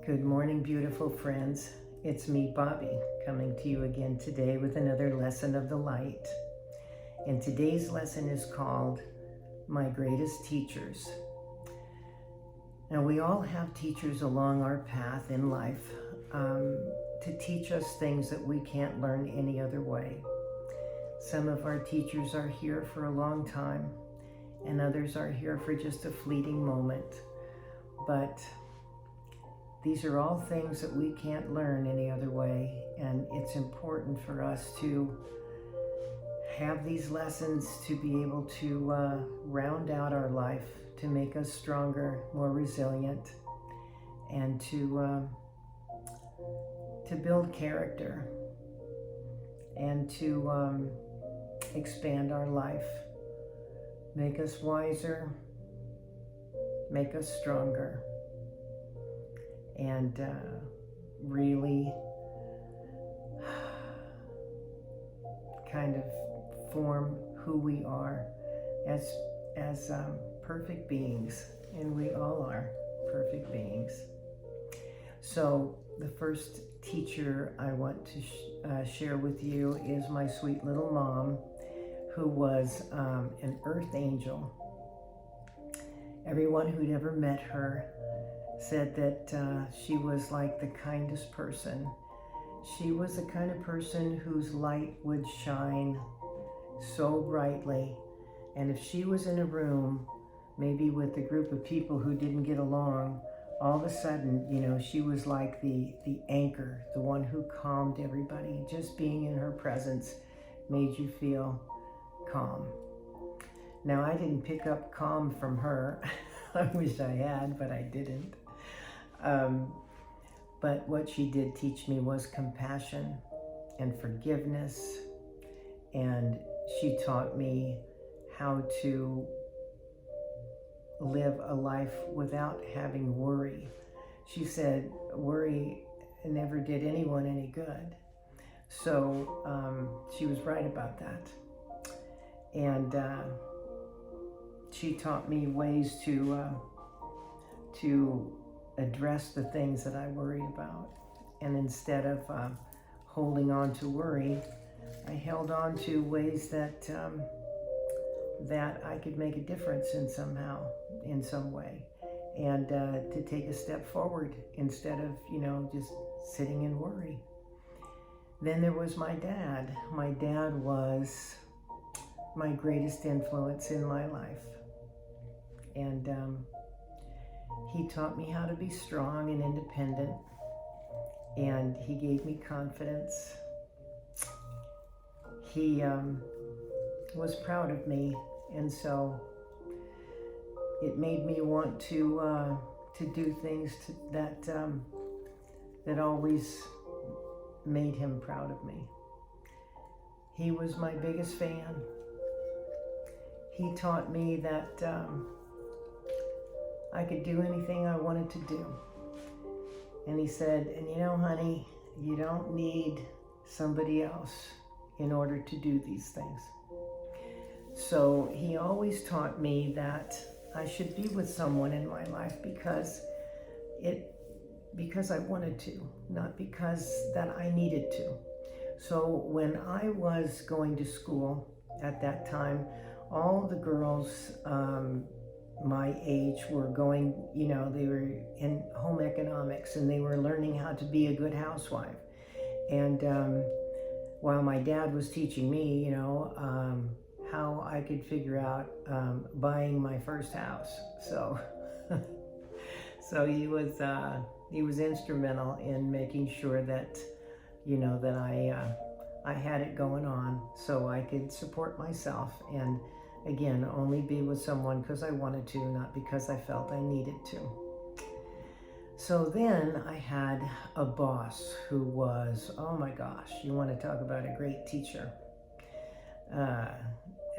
Good morning, beautiful friends. It's me, Bobbie, coming to you again today with another lesson of the light. And today's lesson is called My Greatest Teachers. Now, we all have teachers along our path in life to teach us things that we can't learn any other way. Some of our teachers are here for a long time, and others are here for just a fleeting moment. But these are all things that we can't learn any other way, and it's important for us to have these lessons to be able to round out our life, to make us stronger, more resilient, and to build character and to expand our life, make us wiser, make us stronger, and really kind of form who we are as perfect beings, and we all are perfect beings. So the first teacher I want to share with you is my sweet little mom, who was an earth angel. Everyone who'd ever met her said that she was like the kindest person. She was the kind of person whose light would shine so brightly, and if she was in a room, maybe with a group of people who didn't get along, all of a sudden, she was like the anchor, the one who calmed everybody. Just being in her presence made you feel calm. Now, I didn't pick up calm from her. I wish I had, but I didn't. But what she did teach me was compassion and forgiveness, and she taught me how to live a life without having worry. She said worry never did anyone any good. So she was right about that. And she taught me ways to address the things that I worried about. And instead of holding on to worry, I held on to ways that I could make a difference in some way, and to take a step forward instead of, just sitting in worry. Then there was my dad. My dad was my greatest influence in my life. And he taught me how to be strong and independent, and he gave me confidence. He was proud of me, and so it made me want to do things that always made him proud of me. He was my biggest fan. He taught me that I could do anything I wanted to do. And he said, and honey, you don't need somebody else in order to do these things. So he always taught me that I should be with someone in my life because I wanted to, not because that I needed to. So when I was going to school at that time, all the girls my age were going, they were in home economics, and they were learning how to be a good housewife. And while my dad was teaching me, how I could figure out buying my first house. So, so he was instrumental in making sure that, that I had it going on so I could support myself, and again, only be with someone because I wanted to, not because I felt I needed to. So then I had a boss who was, oh my gosh, you want to talk about a great teacher.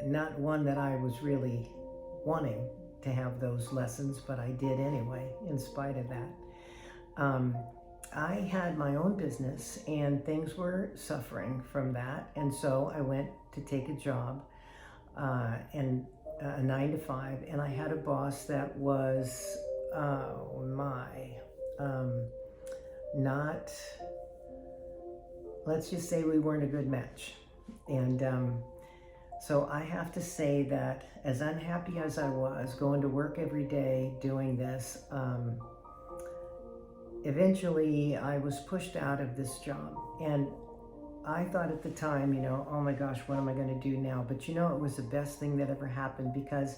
Not one that I was really wanting to have those lessons, but I did anyway, in spite of that. I had my own business, and things were suffering from that, and so I went to take a job, and a 9-to-5, and I had a boss that was, not, let's just say we weren't a good match. And so I have to say that as unhappy as I was going to work every day doing this, eventually I was pushed out of this job. And I thought at the time, oh my gosh, what am I going to do now? But it was the best thing that ever happened, because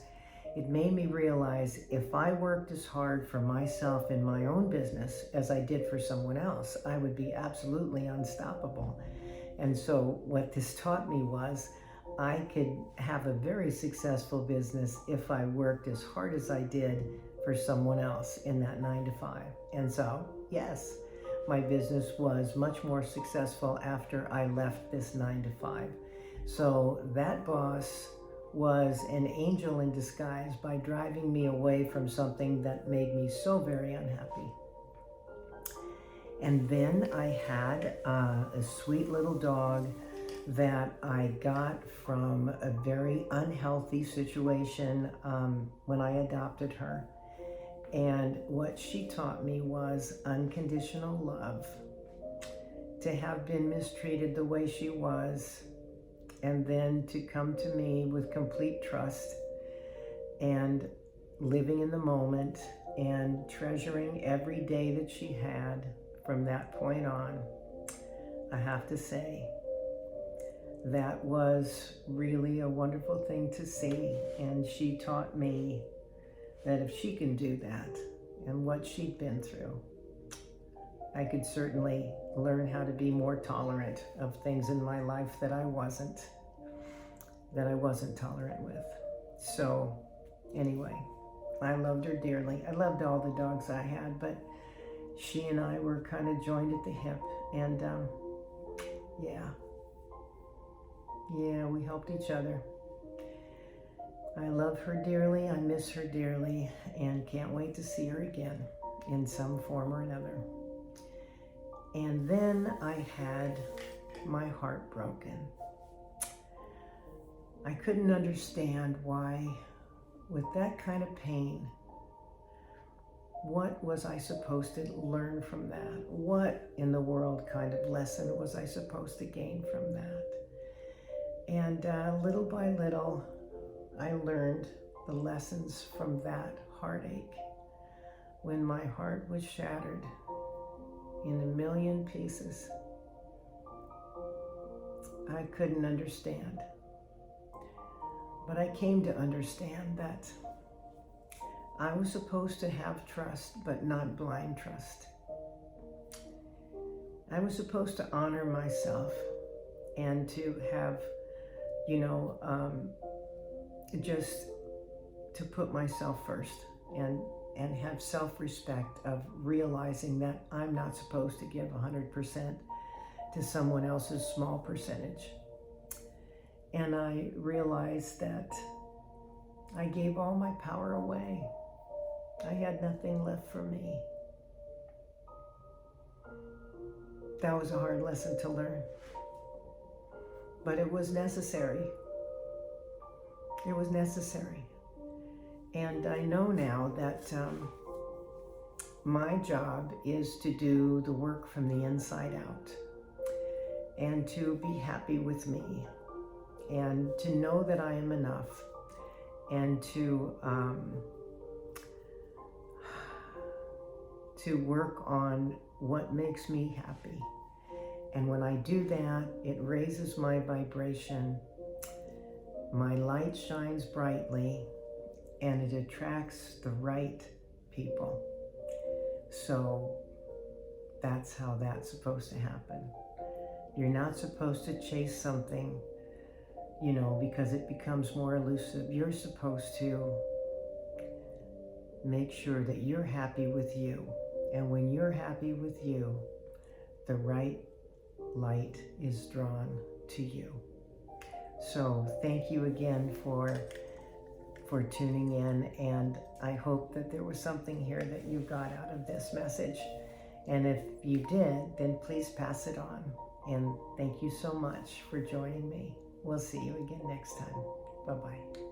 it made me realize if I worked as hard for myself in my own business as I did for someone else, I would be absolutely unstoppable. And so what this taught me was I could have a very successful business if I worked as hard as I did for someone else in that 9 to 5. And so, yes, my business was much more successful after I left this 9 to 5. So that boss was an angel in disguise by driving me away from something that made me so very unhappy. And then I had a sweet little dog that I got from a very unhealthy situation when I adopted her. And what she taught me was unconditional love, to have been mistreated the way she was, and then to come to me with complete trust and living in the moment and treasuring every day that she had from that point on. I have to say, that was really a wonderful thing to see. And she taught me that if she can do that and what she'd been through, I could certainly learn how to be more tolerant of things in my life that I wasn't tolerant with. So anyway, I loved her dearly. I loved all the dogs I had, but she and I were kind of joined at the hip. And yeah, we helped each other. I love her dearly, I miss her dearly, and can't wait to see her again in some form or another. And then I had my heart broken. I couldn't understand why, with that kind of pain, what was I supposed to learn from that? What in the world kind of lesson was I supposed to gain from that? And little by little, I learned the lessons from that heartache when my heart was shattered in a million pieces. I couldn't understand. But I came to understand that I was supposed to have trust, but not blind trust. I was supposed to honor myself and to have, just to put myself first and have self-respect of realizing that I'm not supposed to give 100% to someone else's small percentage. And I realized that I gave all my power away. I had nothing left for me. That was a hard lesson to learn, but it was necessary. It was necessary. And I know now that my job is to do the work from the inside out and to be happy with me and to know that I am enough and to work on what makes me happy. And when I do that, it raises my vibration. My light shines brightly and it attracts the right people. So that's how that's supposed to happen. You're not supposed to chase something, because it becomes more elusive. You're supposed to make sure that you're happy with you. And when you're happy with you, the right light is drawn to you. So thank you again for tuning in, and I hope that there was something here that you got out of this message. And if you did, then please pass it on. And thank you so much for joining me. We'll see you again next time. Bye-bye.